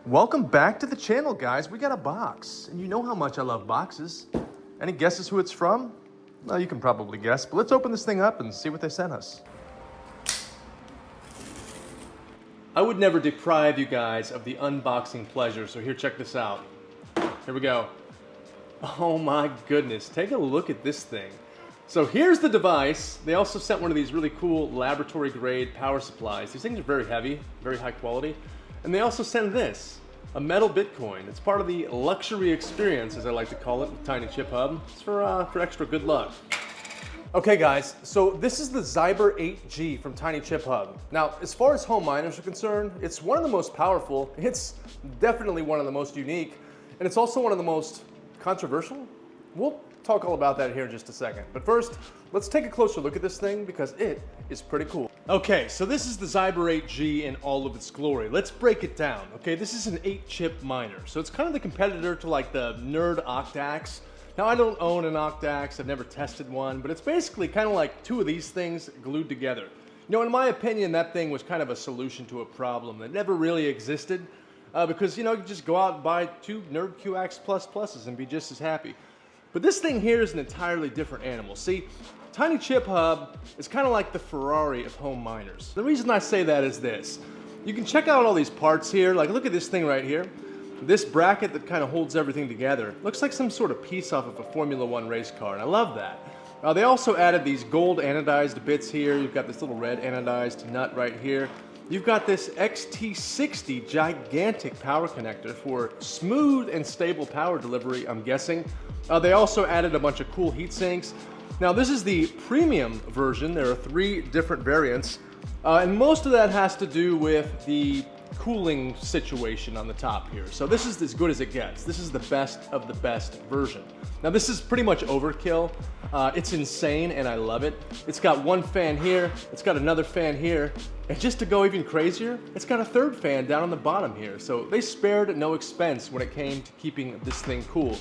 Welcome back to the channel, guys. We got a box, and you know how much I love boxes. Any guesses who it's from? Well, you can probably guess, but let's open this thing up and see what they sent us. I would never deprive you guys of the unboxing pleasure, so here, check this out. Here we go. Oh my goodness, take a look at this thing. So here's the device. They also sent one of these really cool laboratory grade power supplies. These things are very heavy, very high quality. And they also send this, a metal Bitcoin. It's part of the luxury experience, as I like to call it, with TinyChipHub. It's for extra good luck. Okay guys, so this is the Zyber 8G from TinyChipHub. Now, as far as home miners are concerned, it's one of the most powerful, it's definitely one of the most unique, and it's also one of the most controversial. We'll talk all about that here in just a second. But first, let's take a closer look at this thing because it is pretty cool. Okay, so this is the Zyber 8G in all of its glory. Let's break it down. Okay, this is an 8-chip miner. So it's kind of the competitor to like the Nerd Octax. Now, I don't own an Octax, I've never tested one, but it's basically kind of like two of these things glued together. You know, in my opinion, that thing was kind of a solution to a problem that never really existed because, you know, you just go out and buy two Nerd QX++s and be just as happy. But this thing here is an entirely different animal. See, TinyChipHub is kind of like the Ferrari of home miners. The reason I say that is this. You can check out all these parts here. Like, look at this thing right here. This bracket that kind of holds everything together looks like some sort of piece off of a Formula One race car, and I love that. They also added these gold anodized bits here. You've got this little red anodized nut right here. You've got this XT60 gigantic power connector for smooth and stable power delivery, I'm guessing. They also added a bunch of cool heat sinks. Now, this is the premium version. There are 3 different variants, and most of that has to do with the cooling situation on the top here. So this is as good as it gets. This is the best of the best version. Now, this is pretty much overkill. It's insane, and I love it. It's got one fan here, it's got another fan here, and just to go even crazier, it's got a 3rd fan down on the bottom here. So they spared no expense when it came to keeping this thing cool.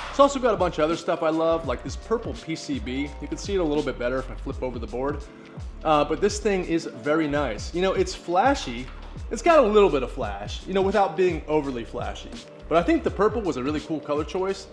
It's also got a bunch of other stuff I love, like this purple PCB. You can see it a little bit better if I flip over the board. But this thing is very nice. You know, it's flashy. It's got a little bit of flash, you know, without being overly flashy. But I think the purple was a really cool color choice.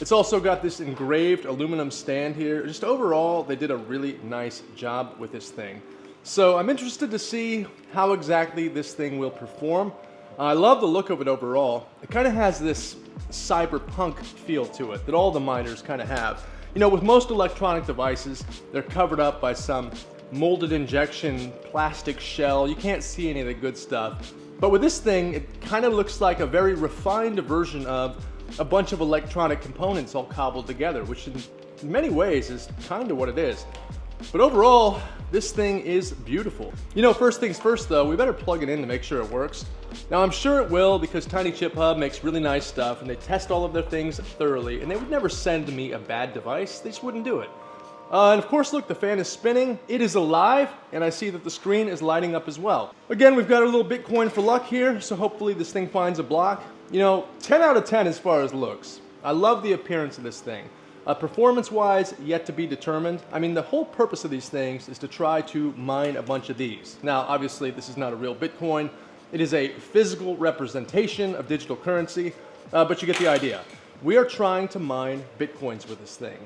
It's also got this engraved aluminum stand here. Just overall, they did a really nice job with this thing. So I'm interested to see how exactly this thing will perform. I love the look of it overall. It kind of has this cyberpunk feel to it that all the miners kind of have. You know, with most electronic devices, they're covered up by some molded injection plastic shell. You can't see any of the good stuff. But with this thing, it kind of looks like a very refined version of a bunch of electronic components all cobbled together, which in many ways is kind of what it is. But overall, this thing is beautiful. You know, first things first though, we better plug it in to make sure it works. Now, I'm sure it will because TinyChipHub makes really nice stuff and they test all of their things thoroughly, and they would never send me a bad device. They just wouldn't do it. And of course, look, the fan is spinning. It is alive, and I see that the screen is lighting up as well. Again, we've got a little Bitcoin for luck here, so hopefully this thing finds a block. You know, 10 out of 10 as far as looks. I love the appearance of this thing. Performance-wise, yet to be determined. I mean, the whole purpose of these things is to try to mine a bunch of these. Now, obviously, this is not a real Bitcoin. It is a physical representation of digital currency, but you get the idea. We are trying to mine Bitcoins with this thing.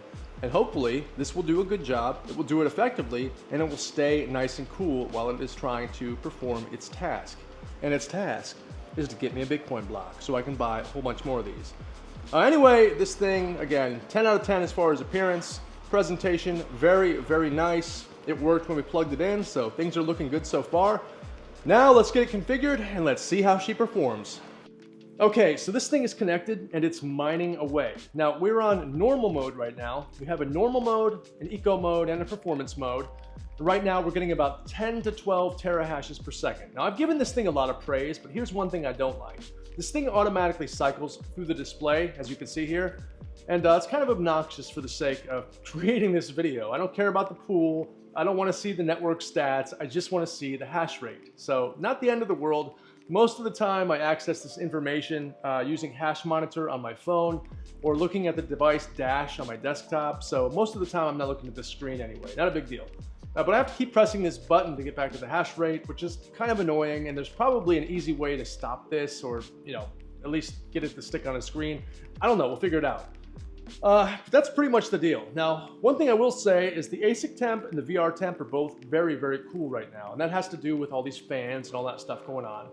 And hopefully, this will do a good job, it will do it effectively, and it will stay nice and cool while it is trying to perform its task. And its task is to get me a Bitcoin block so I can buy a whole bunch more of these. Anyway, this thing, again, 10 out of 10 as far as appearance. Presentation, very, very nice. It worked when we plugged it in, so things are looking good so far. Now let's get it configured and let's see how she performs. Okay, so this thing is connected and it's mining away. Now, we're on normal mode right now. We have a normal mode, an eco mode, and a performance mode. Right now, we're getting about 10 to 12 terahashes per second. Now, I've given this thing a lot of praise, but here's one thing I don't like. This thing automatically cycles through the display, as you can see here, and it's kind of obnoxious for the sake of creating this video. I don't care about the pool. I don't want to see the network stats. I just want to see the hash rate. So, not the end of the world. Most of the time, I access this information using Hash Monitor on my phone or looking at the device dash on my desktop. So most of the time, I'm not looking at the screen anyway. Not a big deal. But I have to keep pressing this button to get back to the hash rate, which is kind of annoying, and there's probably an easy way to stop this, or at least get it to stick on a screen. I don't know, we'll figure it out. That's pretty much the deal. Now, one thing I will say is the ASIC temp and the VR temp are both very, very cool right now, and that has to do with all these fans and all that stuff going on.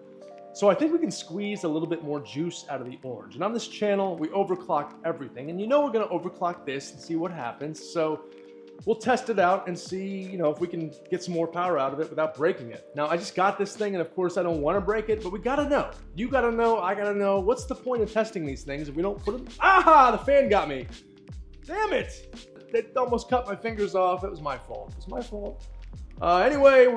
So I think we can squeeze a little bit more juice out of the orange. And on this channel, we overclock everything, and we're gonna overclock this and see what happens. So we'll test it out and see, if we can get some more power out of it without breaking it. Now, I just got this thing, and of course I don't want to break it, but we gotta know. You gotta know, I gotta know. What's the point of testing these things if we don't put them? Ah, the fan got me. Damn it. It almost cut my fingers off. It was my fault. It was my fault. Anyway,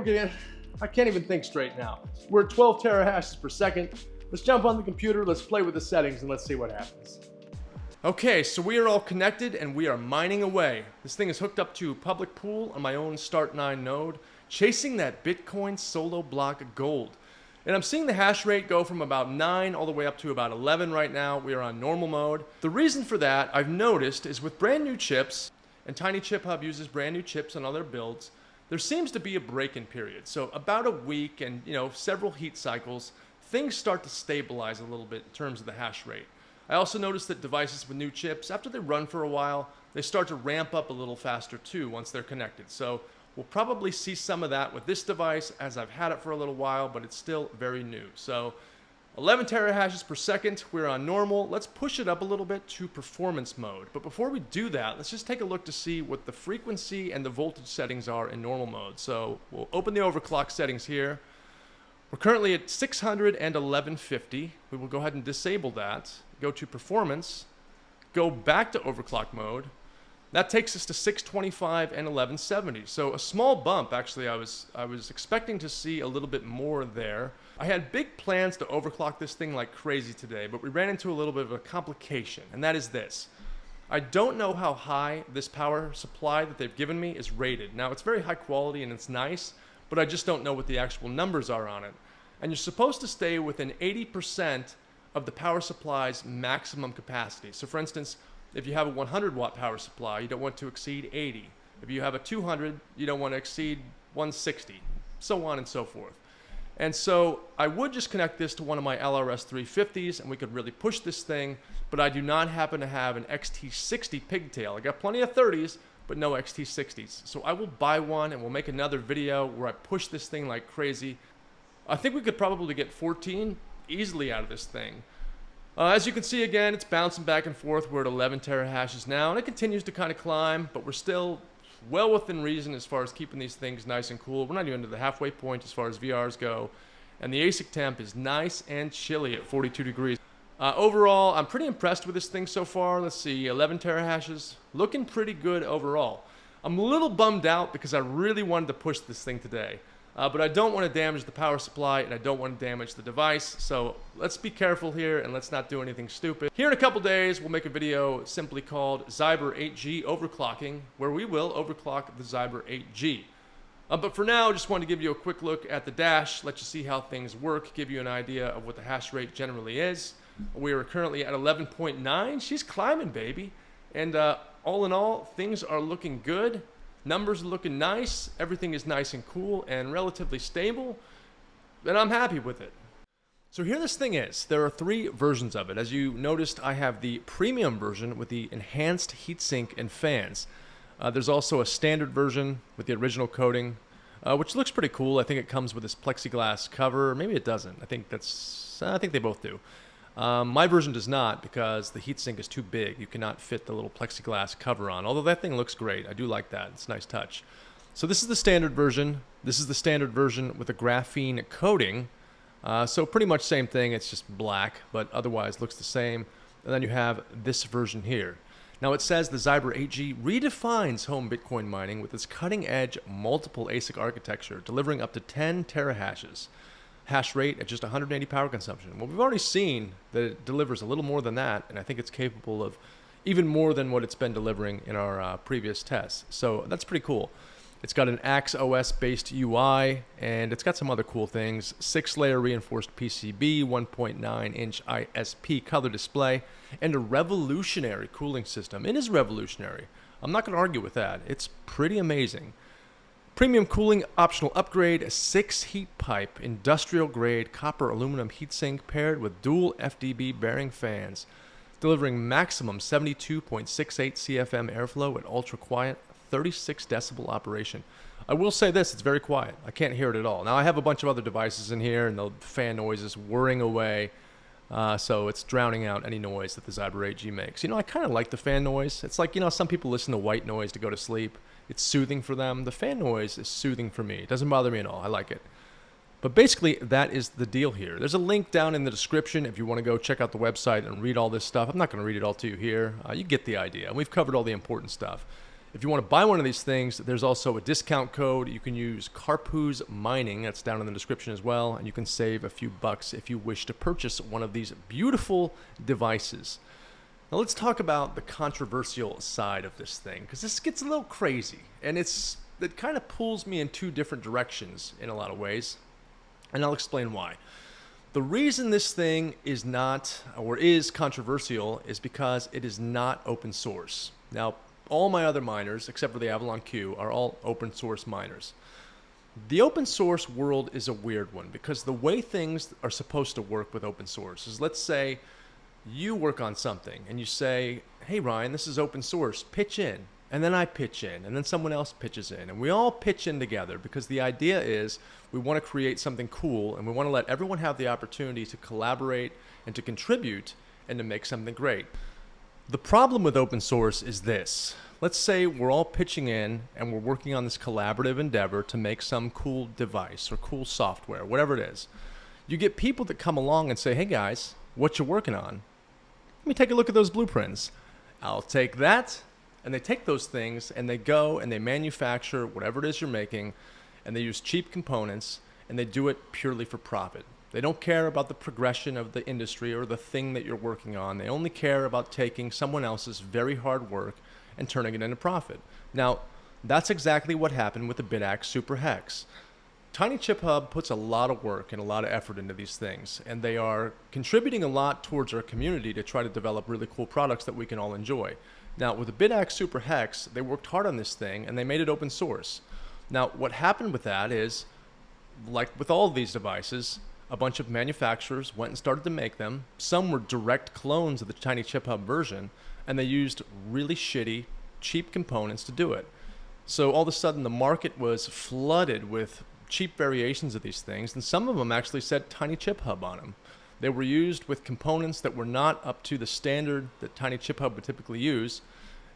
I can't even think straight now. We're at 12 terahashes per second. Let's jump on the computer, let's play with the settings, and let's see what happens. Okay, so we are all connected and we are mining away. This thing is hooked up to a public pool on my own Start9 node, chasing that Bitcoin solo block of gold. And I'm seeing the hash rate go from about 9 all the way up to about 11 right now. We are on normal mode. The reason for that, I've noticed, is with brand new chips, and TinyChipHub uses brand new chips on all their builds, there seems to be a break-in period. So about a week and several heat cycles, things start to stabilize a little bit in terms of the hash rate. I also noticed that devices with new chips, after they run for a while, they start to ramp up a little faster too once they're connected. So we'll probably see some of that with this device, as I've had it for a little while, but it's still very new. So 11 terahashes per second, we're on normal. Let's push it up a little bit to performance mode. But before we do that, let's just take a look to see what the frequency and the voltage settings are in normal mode. So we'll open the overclock settings here. We're currently at 600 and 1150. We will go ahead and disable that. Go to performance, go back to overclock mode. That takes us to 625 and 1170. So a small bump, actually. I was expecting to see a little bit more there. I had big plans to overclock this thing like crazy today, but we ran into a little bit of a complication, and that is this. I don't know how high this power supply that they've given me is rated. Now, it's very high quality and it's nice, but I just don't know what the actual numbers are on it. And you're supposed to stay within 80% of the power supply's maximum capacity. So for instance, if you have a 100 watt power supply, you don't want to exceed 80. If you have a 200, you don't want to exceed 160, so on and so forth. And so I would just connect this to one of my LRS 350s and we could really push this thing, but I do not happen to have an XT60 pigtail. I got plenty of 30s, but no XT60s. So I will buy one and we'll make another video where I push this thing like crazy. I think we could probably get 14 easily out of this thing. As you can see, again, it's bouncing back and forth. We're at 11 terahashes now, and it continues to kind of climb, but we're still well within reason as far as keeping these things nice and cool. We're not even to the halfway point as far as VRs go, and the ASIC temp is nice and chilly at 42 degrees. Overall, I'm pretty impressed with this thing so far. Let's see, 11 terahashes, looking pretty good overall. I'm a little bummed out because I really wanted to push this thing today. But I don't want to damage the power supply and I don't want to damage the device. So let's be careful here and let's not do anything stupid. Here in a couple days, we'll make a video simply called Zyber 8G overclocking, where we will overclock the Zyber 8G. But for now, I just wanted to give you a quick look at the dash, let you see how things work, give you an idea of what the hash rate generally is. We are currently at 11.9. She's climbing, baby. And all in all, things are looking good. Numbers are looking nice, everything is nice and cool and relatively stable, and I'm happy with it. So here this thing is. There are 3 versions of it. As you noticed, I have the premium version with the enhanced heatsink and fans. There's also a standard version with the original coating, which looks pretty cool. I think it comes with this plexiglass cover. Maybe it doesn't. I think they both do. My version does not because the heatsink is too big. You cannot fit the little plexiglass cover on, although that thing looks great. I do like that. It's a nice touch. So this is the standard version. This is the standard version with a graphene coating. So pretty much same thing. It's just black, but otherwise looks the same. And then you have this version here. Now it says the Zyber 8G redefines home Bitcoin mining with its cutting-edge multiple ASIC architecture, delivering up to 10 terahashes. Hash rate at just 180 power consumption. Well, we've already seen that it delivers a little more than that, and I think it's capable of even more than what it's been delivering in our previous tests. So that's pretty cool. It's got an Axe OS based UI, and it's got some other cool things. 6-layer reinforced PCB, 1.9-inch ISP color display, and a revolutionary cooling system. It is revolutionary. I'm not going to argue with that. It's pretty amazing. Premium cooling optional upgrade, 6 heat pipe, industrial grade copper aluminum heatsink paired with dual FDB bearing fans, delivering maximum 72.68 CFM airflow at ultra quiet 36 decibel operation. I will say this, it's very quiet. I can't hear it at all. Now I have a bunch of other devices in here and the fan noise is whirring away. So it's drowning out any noise that the Zyber 8G makes. I kind of like the fan noise. It's like, some people listen to white noise to go to sleep. It's soothing for them. The fan noise is soothing for me. It doesn't bother me at all. I like it. But basically, that is the deal here. There's a link down in the description if you want to go check out the website and read all this stuff. I'm not going to read it all to you here. You get the idea. We've covered all the important stuff. If you want to buy one of these things, there's also a discount code. You can use Carpoo's Mining. That's down in the description as well. And you can save a few bucks if you wish to purchase one of these beautiful devices. Now let's talk about the controversial side of this thing, because this gets a little crazy. And it kind of pulls me in two different directions in a lot of ways. And I'll explain why. The reason this thing is not, or is controversial, is because it is not open source. Now, all my other miners, except for the Avalon Q, are all open source miners. The open source world is a weird one because the way things are supposed to work with open source is, let's say you work on something and you say, hey Ryan, this is open source, pitch in. And then I pitch in, and then someone else pitches in, and we all pitch in together because the idea is we want to create something cool and we want to let everyone have the opportunity to collaborate and to contribute and to make something great. The problem with open source is this. Let's say we're all pitching in and we're working on this collaborative endeavor to make some cool device or cool software, whatever it is. You get people that come along and say, hey guys, what you working on? Let me take a look at those blueprints. I'll take that. And they take those things and they go and they manufacture whatever it is you're making, and they use cheap components and they do it purely for profit. They don't care about the progression of the industry or the thing that you're working on. They only care about taking someone else's very hard work and turning it into profit. Now, that's exactly what happened with the BitAxe Super Hex. TinyChipHub puts a lot of work and a lot of effort into these things, and they are contributing a lot towards our community to try to develop really cool products that we can all enjoy. Now, with the BitAxe Super Hex, they worked hard on this thing and they made it open source. Now, what happened with that is, like with all of these devices, a bunch of manufacturers went and started to make them. Some were direct clones of the TinyChipHub version, and they used really shitty, cheap components to do it. So all of a sudden, the market was flooded with cheap variations of these things, and some of them actually said TinyChipHub on them. They were used with components that were not up to the standard that TinyChipHub would typically use.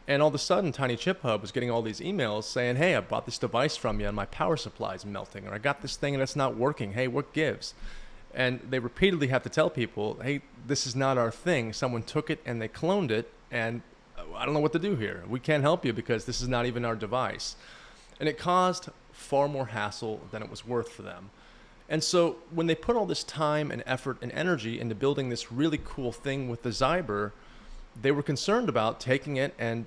And all of a sudden, TinyChipHub was getting all these emails saying, hey, I bought this device from you and my power supply is melting, or I got this thing and it's not working. Hey, what gives? And they repeatedly have to tell people, hey, this is not our thing. Someone took it and they cloned it, and I don't know what to do here. We can't help you because this is not even our device. And it caused far more hassle than it was worth for them. And so when they put all this time and effort and energy into building this really cool thing with the Zyber, they were concerned about taking it and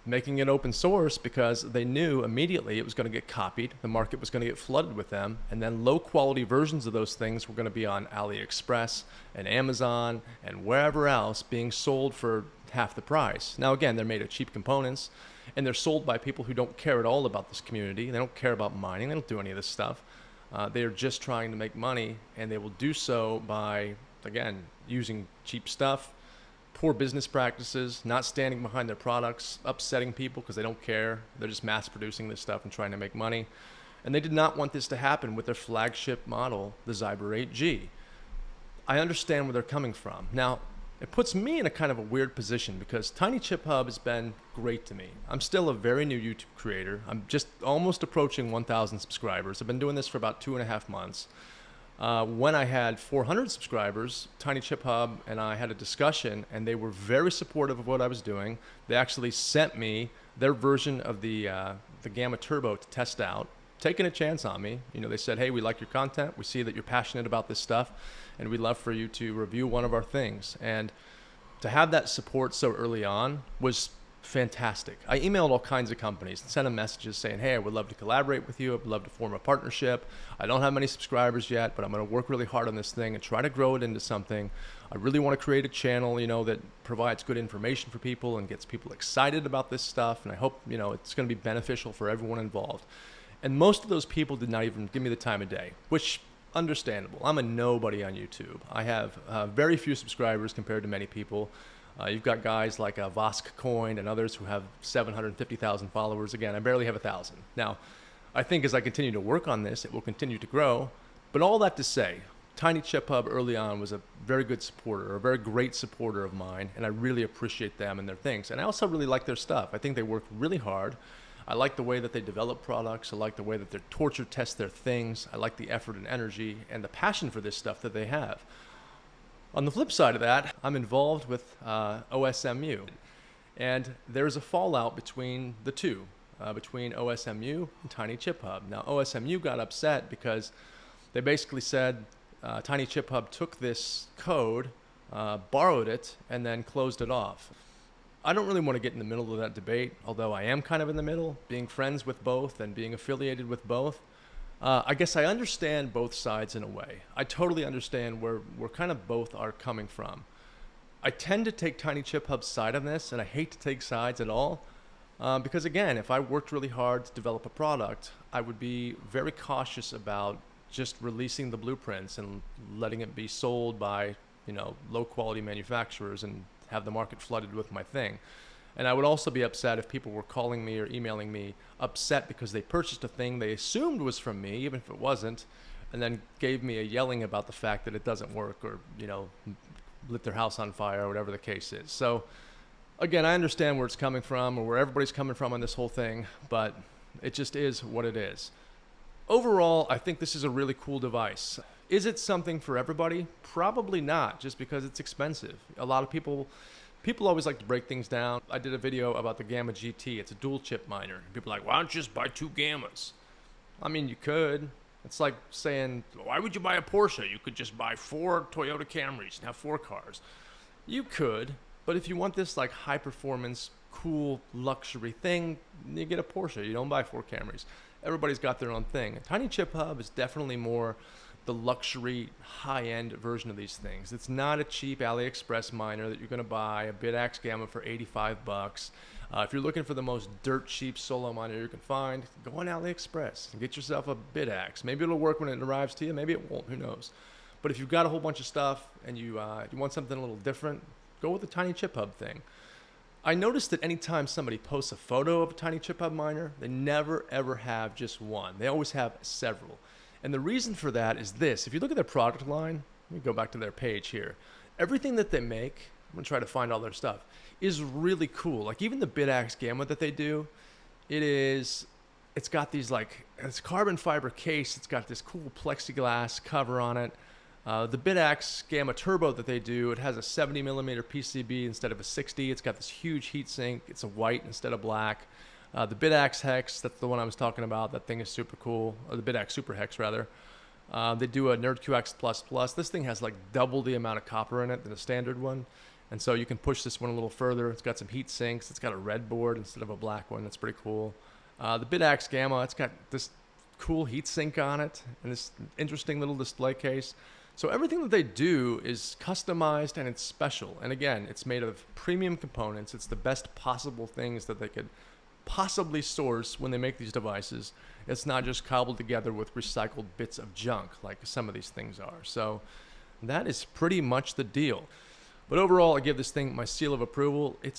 making it open source because they knew immediately it was going to get copied, the market was going to get flooded with them, and then low quality versions of those things were going to be on AliExpress and Amazon and wherever else being sold for half the price. Now again, they're made of cheap components and they're sold by people who don't care at all about this community. They don't care about mining. They don't do any of this stuff. They are just trying to make money, and they will do so by, again, using cheap stuff, poor business practices, not standing behind their products, upsetting people because they don't care. They're just mass producing this stuff and trying to make money. And they did not want this to happen with their flagship model, the Zyber 8G. I understand where they're coming from. Now, it puts me in a kind of a weird position because TinyChipHub has been great to me. I'm still a very new YouTube creator. I'm just almost approaching 1,000 subscribers. I've been doing this for about 2.5 months. When I had 400 subscribers, TinyChipHub and I had a discussion, and they were very supportive of what I was doing. They actually sent me their version of the Gamma Turbo to test out, taking a chance on me. You know, they said, hey, we like your content. We see that you're passionate about this stuff, and we'd love for you to review one of our things. And to have that support so early on was fantastic. I emailed all kinds of companies and sent them messages saying, hey, I would love to collaborate with you. I would love to form a partnership. I don't have many subscribers yet, but I'm going to work really hard on this thing and try to grow it into something. I really want to create a channel, you know, that provides good information for people and gets people excited about this stuff. And I hope, you know, it's going to be beneficial for everyone involved. And most of those people did not even give me the time of day, which understandable. I'm a nobody on YouTube. I have very few subscribers compared to many people. You've got guys like Vosk Coin and others who have 750,000 followers. Again, I barely have 1,000. Now, I think as I continue to work on this, it will continue to grow. But all that to say, TinyChipHub early on was a very good supporter, a very great supporter of mine, and I really appreciate them and their things. And I also really like their stuff. I think they work really hard. I like the way that they develop products. I like the way that they torture test their things. I like the effort and energy and the passion for this stuff that they have. On the flip side of that, I'm involved with OSMU, and there's a fallout between the two, between OSMU and TinyChipHub. Now, OSMU got upset because they basically said TinyChipHub took this code, borrowed it, and then closed it off. I don't really want to get in the middle of that debate, although I am kind of in the middle, being friends with both and being affiliated with both. I guess I understand both sides in a way. I totally understand where kind of both are coming from. I tend to take TinyChipHub's side on this, and I hate to take sides at all, because again, if I worked really hard to develop a product, I would be very cautious about just releasing the blueprints and letting it be sold by, low quality manufacturers and have the market flooded with my thing. And I would also be upset if people were calling me or emailing me upset because they purchased a thing they assumed was from me, even if it wasn't, and then gave me a yelling about the fact that it doesn't work or, lit their house on fire or whatever the case is. So again, I understand where it's coming from or where everybody's coming from on this whole thing, but it just is what it is. Overall, I think this is a really cool device. Is it something for everybody? Probably not, just because it's expensive. A lot of people always like to break things down. I did a video about the Gamma GT. It's a dual chip miner. People are like, why don't you just buy 2 Gammas? I mean, you could. It's like saying, why would you buy a Porsche? You could just buy 4 Toyota Camrys and have 4 cars. You could, but if you want this like high performance, cool luxury thing, you get a Porsche. You don't buy 4 Camrys. Everybody's got their own thing. TinyChipHub is definitely more the luxury high-end version of these things. It's not a cheap AliExpress miner that you're going to buy a BitAxe Gamma for 85 bucks. If you're looking for the most dirt cheap solo miner you can find, go on AliExpress and get yourself a BitAxe. Maybe it'll work when it arrives to you, maybe it won't, who knows. But if you've got a whole bunch of stuff and you want something a little different, go with the TinyChipHub thing. I noticed that anytime somebody posts a photo of a TinyChipHub miner, they never ever have just one. They always have several. And the reason for that is this. If you look at their product line, let me go back to their page here. Everything that they make, I'm going to try to find all their stuff, is really cool. Like even the BitAxe Gamma that they do, it's got these it's carbon fiber case. It's got this cool plexiglass cover on it. The BitAxe Gamma Turbo that they do, it has a 70 millimeter PCB instead of a 60. It's got this huge heat sink. It's a white instead of black. The BitAxe Hex, that's the one I was talking about. That thing is super cool. Or the BitAxe Super Hex, rather. They do a NerdQX++. This thing has like double the amount of copper in it than a standard one. And so you can push this one a little further. It's got some heat sinks. It's got a red board instead of a black one. That's pretty cool. The BitAxe Gamma, it's got this cool heat sink on it and this interesting little display case. So everything that they do is customized and it's special. And again, it's made of premium components. It's the best possible things that they could possibly source when they make these devices. It's not just cobbled together with recycled bits of junk like some of these things are. So that is pretty much the deal. But overall, I give this thing my seal of approval. It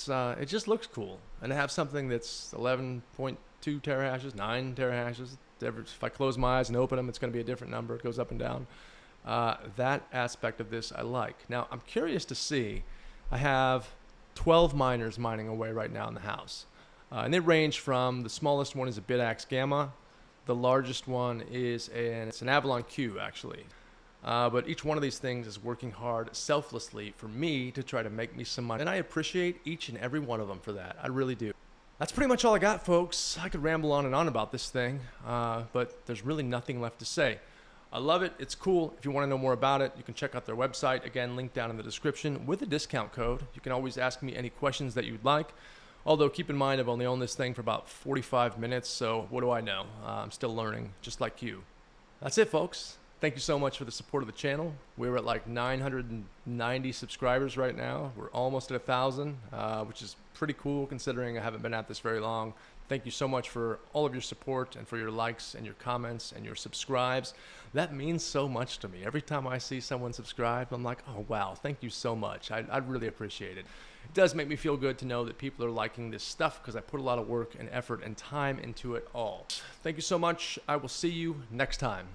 just looks cool. And to have something that's 11.2 terahashes, 9 terahashes, if I close my eyes and open them, it's going to be a different number. It goes up and down. That aspect of this I like. Now, I'm curious to see. I have 12 miners mining away right now in the house. And they range from, the smallest one is a BitAxe Gamma. The largest one is it's an Avalon Q, actually. But each one of these things is working hard selflessly for me to try to make me some money. And I appreciate each and every one of them for that. I really do. That's pretty much all I got, folks. I could ramble on and on about this thing, but there's really nothing left to say. I love it. It's cool. If you want to know more about it, you can check out their website. Again, link down in the description with a discount code. You can always ask me any questions that you'd like. Although, keep in mind, I've only owned this thing for about 45 minutes, so what do I know? I'm still learning, just like you. That's it, folks. Thank you so much for the support of the channel. We're at like 990 subscribers right now. We're almost at 1,000, which is pretty cool considering I haven't been at this very long. Thank you so much for all of your support and for your likes and your comments and your subscribes. That means so much to me. Every time I see someone subscribe, I'm like, oh wow, thank you so much. I really appreciate it. It does make me feel good to know that people are liking this stuff because I put a lot of work and effort and time into it all. Thank you so much. I will see you next time.